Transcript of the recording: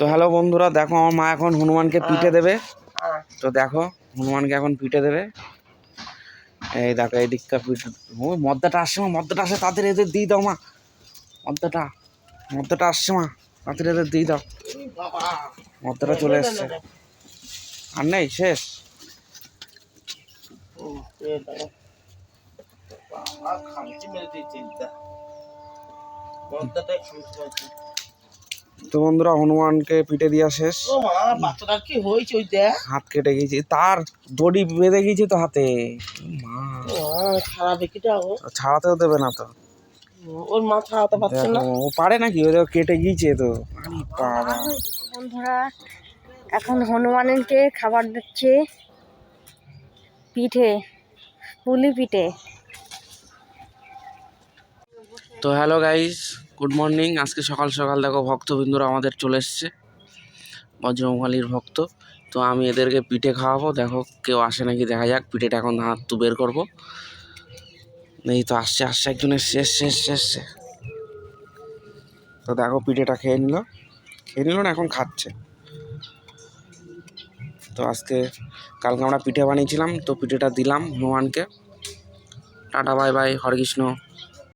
তো হ্যালো বন্ধুরা, দেখো আমার মা এখন হনুমানকে পিঠে দেবে। তো দেখো হনুমানকে এখন পিঠে দেবে। এই দেখো এই দিককার পিঠে। ও মদ্দাটা আসছে মা, মদ্দাটা আসে, তাদের এদের দিয়ে দাও মা। মদ্দাটা আসছে মা, তাদের এদের দিয়ে দাও। মদ্দাটা চলে এসছে, আর নেই, শেষ। তো বন্ধুরা হনুমানকে পিঠে দেওয়া শেষ। হাত কেটে গেছে, তার দড়ি বেঁধে গেছে তো হাতে। মা ছাড়াতেও দেবে না তো, ওর মা ছাড়াতে পারছে না। ও পারে নাকি, ওই কেটে গিয়েছে তো। বাবা বন্ধুরা এখন হনুমানকে খাবার দিচ্ছে, পিঠে, পুলি পিঠে। তো হ্যালো গাইস, গুড মর্নিং। আজকে সকাল সকাল দেখো ভক্তবিন্দুরা আমাদের চলে এসছে, বজ্রমখালির ভক্ত। তো আমি এদেরকে পিঠে খাওয়াবো, দেখো কেউ আসে নাকি দেখা যাক। পিঠেটা এখন হাত তো বের করবো। এই তো আসছে একজন এসছে। তো দেখো পিঠেটা খেয়ে নিল না, এখন খাচ্ছে। তো কালকে আমরা পিঠে বানিয়েছিলাম, তো পিঠেটা দিলাম হনুমানকে। টাটা বাই বাই, হরে কৃষ্ণ।